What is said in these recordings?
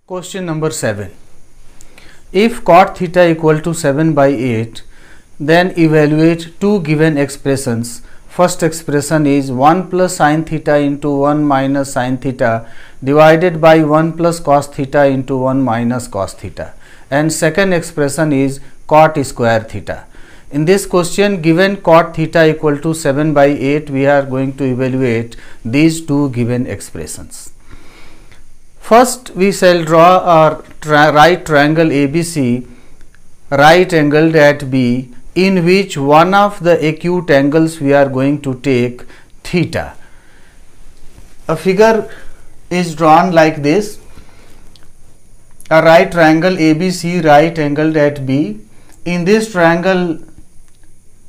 Question number 7. If cot theta equal to 7 by 8, then evaluate two given expressions. First expression is 1 plus sin theta into 1 minus sin theta divided by 1 plus cos theta into 1 minus cos theta. And second expression is cot square theta. In this question, given cot theta equal to 7 by 8, we are going to evaluate these two given expressions. First, we shall draw a right triangle ABC, right angled at B, in which one of the acute angles we are going to take theta. A figure is drawn like this: a right triangle ABC, right angled at B. In this triangle,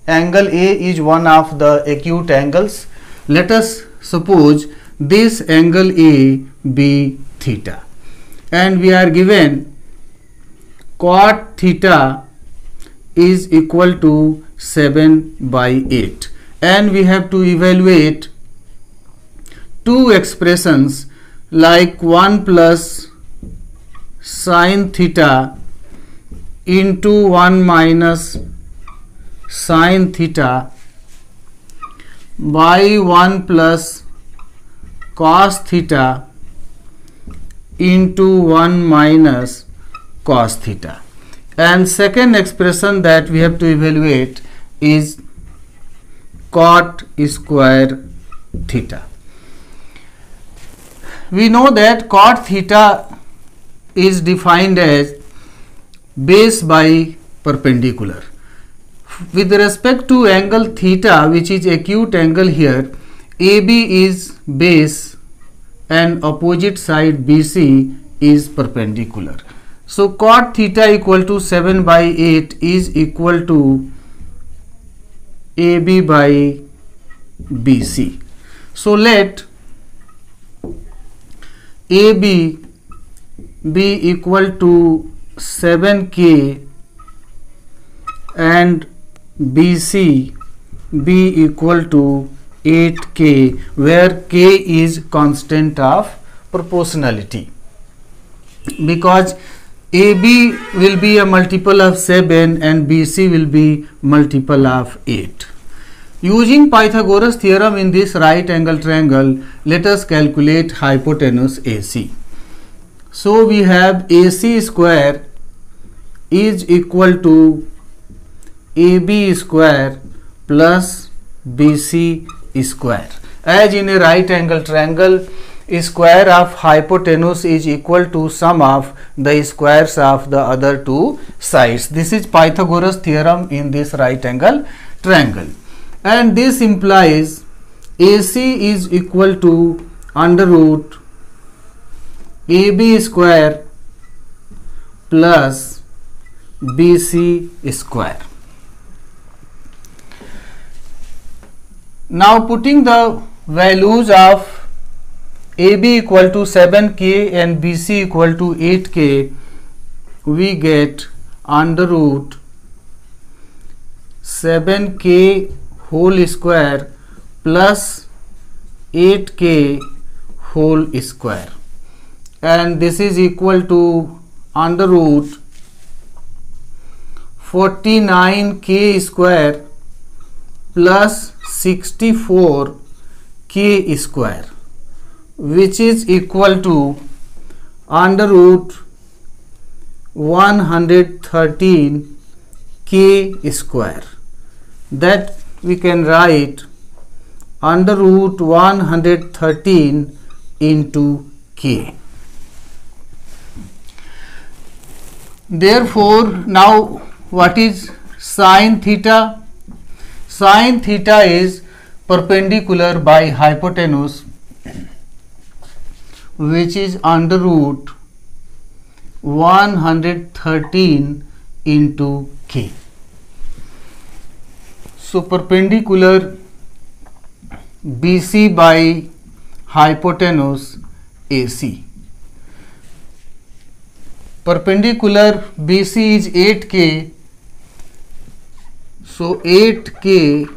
angle A is one of the acute angles. Let us suppose this angle A be theta, and we are given cot theta is equal to 7 by 8, and we have to evaluate two expressions like 1 plus sin theta into 1 minus sin theta by 1 plus cos theta into 1 minus cos theta. And second expression that we have to evaluate is cot square theta. We know that cot theta is defined as base by perpendicular. With respect to angle theta, which is acute angle here, AB is base and opposite side BC is perpendicular. So cot theta equal to 7 by 8 is equal to AB by BC. So let AB be equal to 7K and BC be equal to 8K, where K is constant of proportionality, because AB will be a multiple of 7 and BC will be multiple of 8. Using Pythagoras theorem in this right angle triangle, let us calculate hypotenuse AC. So we have AC square is equal to AB square plus BC square. As in a right angle triangle, square of hypotenuse is equal to sum of the squares of the other two sides. This is Pythagoras theorem in this right angle triangle, and this implies AC is equal to under root AB square plus BC square. Now putting the values of AB equal to 7K and BC equal to 8K, we get under root 7K whole square plus 8K whole square, and this is equal to under root 49K square plus 64K square, which is equal to under root 113K square. That we can write under root 113 into K. Therefore, now what is sin theta? Sin theta is perpendicular by hypotenuse, which is under root 113 into K. So perpendicular BC by hypotenuse AC. Perpendicular BC is 8K, so 8K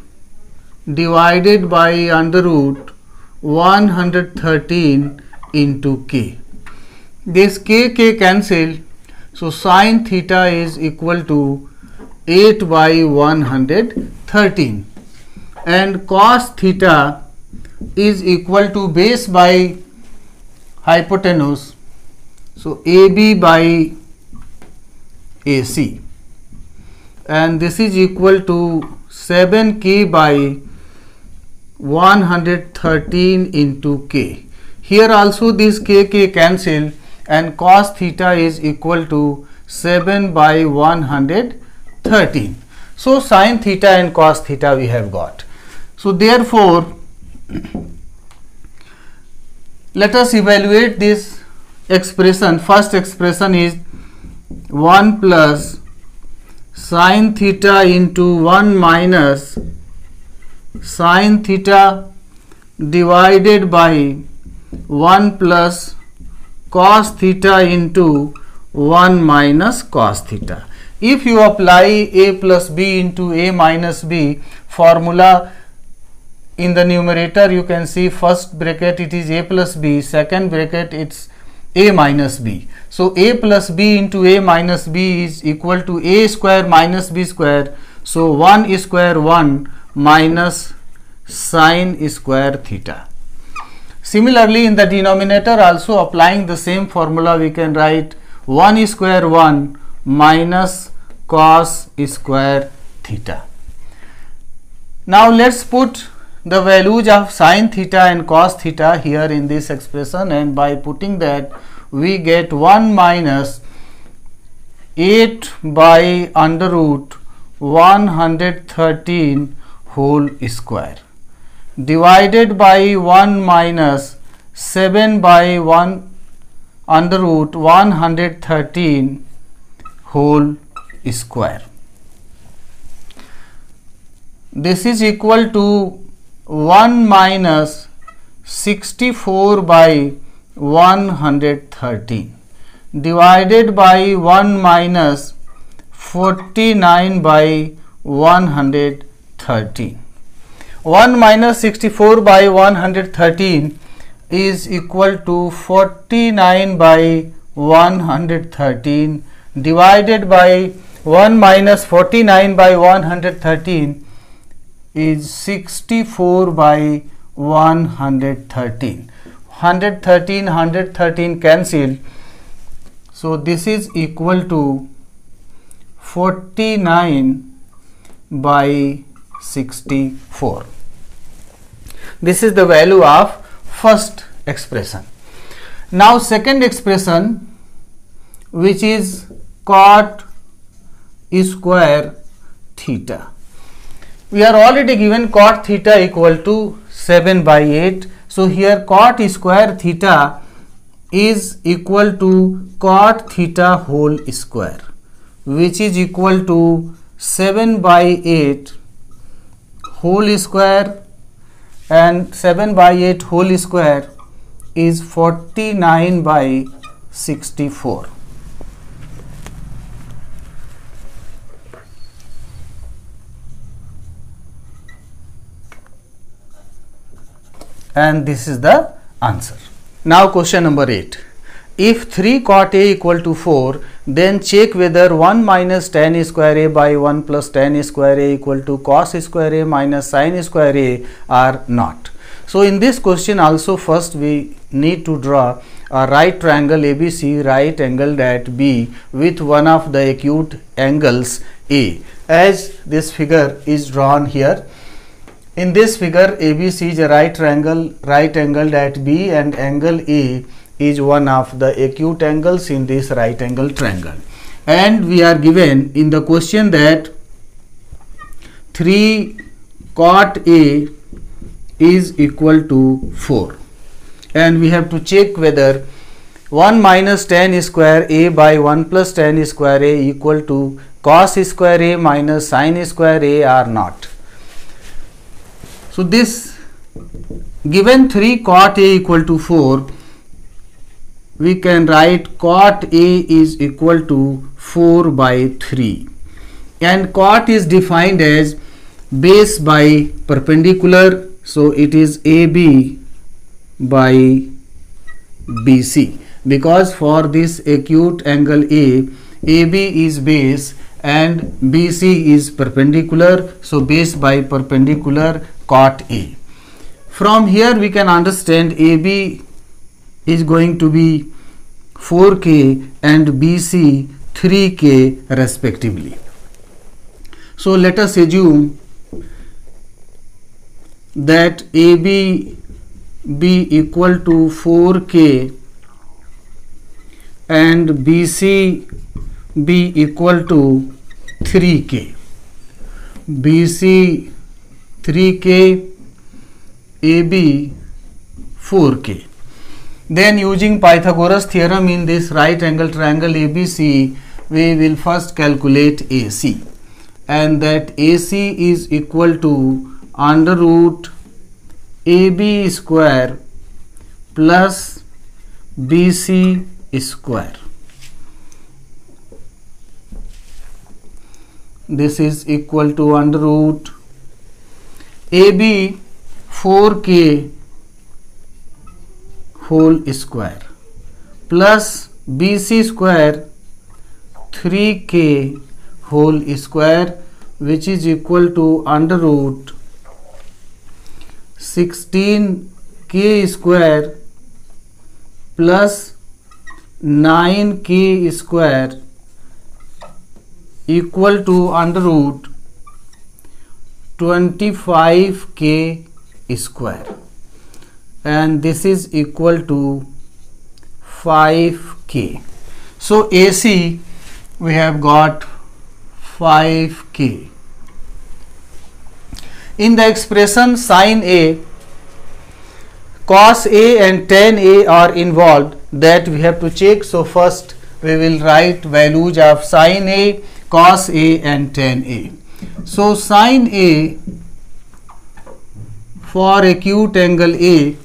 divided by under root 113 into K. this k cancel, so sin theta is equal to 8 by 113 and cos theta is equal to base by hypotenuse, so AB by AC, and this is equal to 7k by 113 into k. Here also this k cancel and cos theta is equal to 7 by 113. So sin theta and cos theta we have got. So therefore let us evaluate this expression. First expression is 1 plus sin theta into 1 minus sin theta divided by 1 plus cos theta into 1 minus cos theta. If you apply a plus b into a minus b formula in the numerator, you can see first bracket it is a plus b, second bracket it's a minus b. So a plus b into a minus b is equal to a square minus b square. So 1 square 1 minus sin square theta. Similarly, in the denominator also applying the same formula, we can write 1 square 1 minus cos square theta. Now let's put the values of sin theta and cos theta here in this expression, and by putting that we get 1 minus 8 by under root 113 whole square divided by 1 minus 7 by 1 under root 113 whole square. This is equal to 1 minus 64 by 113 divided by 1 minus 49 by 113. 1 minus 64 by 113 is equal to 49 by 113 divided by 1 minus 49 by 113 is 64 by 113. 113 cancel, so this is equal to 49 by 64. This is the value of first expression. Now second expression, which is cot square theta. We are already given cot theta equal to 7 by 8. So here cot square theta is equal to cot theta whole square, which is equal to 7 by 8 whole square, and 7 by 8 whole square is 49 by 64. And this is the answer. Now question number 8. If 3 cot a equal to 4, then check whether 1 minus tan square a by 1 plus tan square a equal to cos square a minus sin square a are not. So in this question also first we need to draw a right triangle ABC right angled at B with one of the acute angles A, as this figure is drawn here. In this figure, ABC is a right triangle right angled at B, and angle A is one of the acute angles in this right angle triangle. And we are given in the question that 3 cot A is equal to 4, and we have to check whether 1 minus tan square A by 1 plus tan square A equal to cos square A minus sin square A are not. So this given 3 cot A equal to 4, we can write cot A is equal to 4 by 3, and cot is defined as base by perpendicular, so it is AB by BC. because for this acute angle A, AB is base and BC is perpendicular, so base by perpendicular cot A. From here we can understand AB is going to be 4K and BC 3K respectively. So let us assume that AB be equal to 4K and BC be equal to 3K. BC 3K, AB 4K. Then using Pythagoras theorem in this right angle triangle ABC, we will first calculate AC, and that AC is equal to under root AB square plus BC square. This is equal to under root AB 4K whole square plus BC square 3K whole square, which is equal to under root 16K square plus 9K square equal to under root 25K square, and this is equal to 5K. So AC we have got 5K. In the expression sin A, cos A and tan A are involved, that we have to check. So first we will write values of sin A, cos A and tan A. So sin A for acute angle A,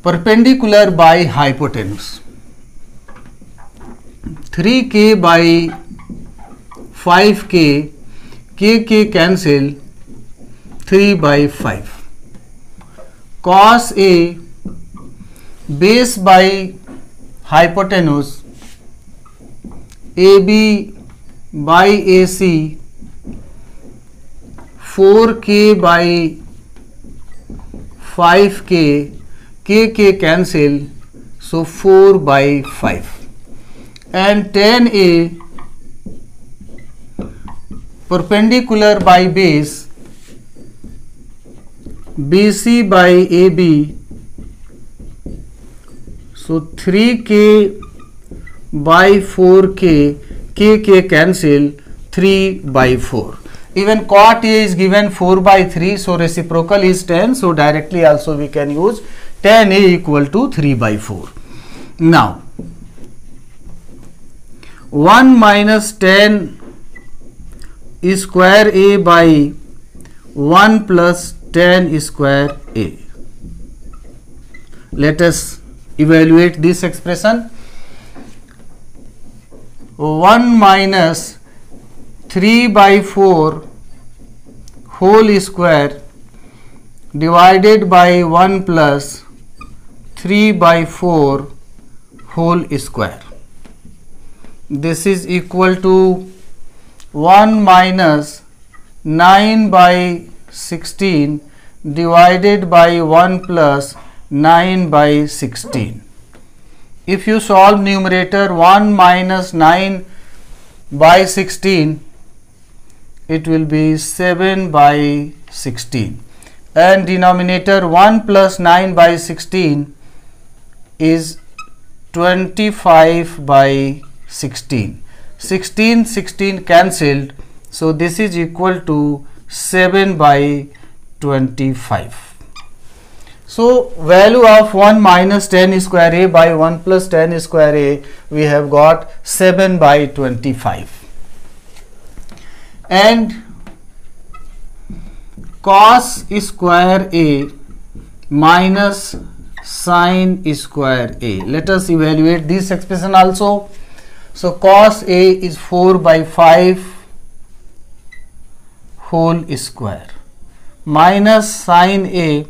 perpendicular by hypotenuse, 3K by 5K, KK cancel, 3 by 5. Cos A, base by hypotenuse, AB by AC, 4K by 5K, KK cancel, so 4 by 5. And tan A, perpendicular by base, BC by AB, so 3K by 4K, KK cancel, 3 by 4. Even cot A is given 4 by 3, so reciprocal is 10, so directly also we can use tan A equal to 3 by 4. Now 1 minus tan square A by 1 plus tan square A. Let us evaluate this expression. 1 minus 3 by 4 whole square divided by 1 plus 3 by 4 whole square. This is equal to 1 minus 9 by 16 divided by 1 plus 9 by 16. If you solve numerator 1 minus 9 by 16, it will be 7 by 16, and denominator 1 plus 9 by 16 is 25 by 16. 16 cancelled, so this is equal to 7 by 25. So value of 1 minus tan square A by 1 plus tan square A, we have got 7 by 25. And cos square A minus sin square A. Let us evaluate this expression also. So cos A is 4 by 5 whole square minus sin A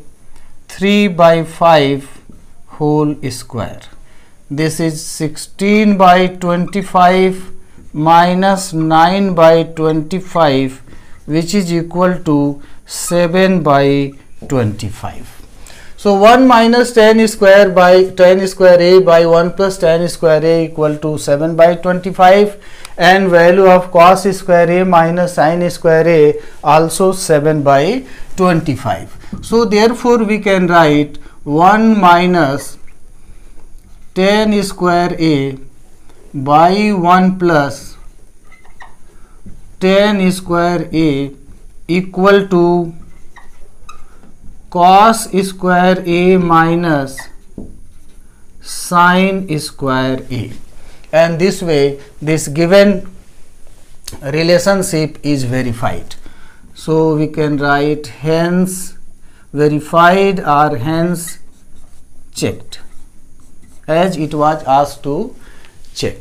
3 by 5 whole square. this is 16 by 25 minus 9 by 25, which is equal to 7 by 25. So 1 minus tan square by tan square a by 1 plus tan square a equal to 7 by 25, and value of cos square a minus sin square a also 7 by 25. So therefore we can write 1 minus tan square a by 1 plus tan square a equal to cos square a minus sin square a, and this way this given relationship is verified. So we can write hence verified or hence checked, as it was asked to check.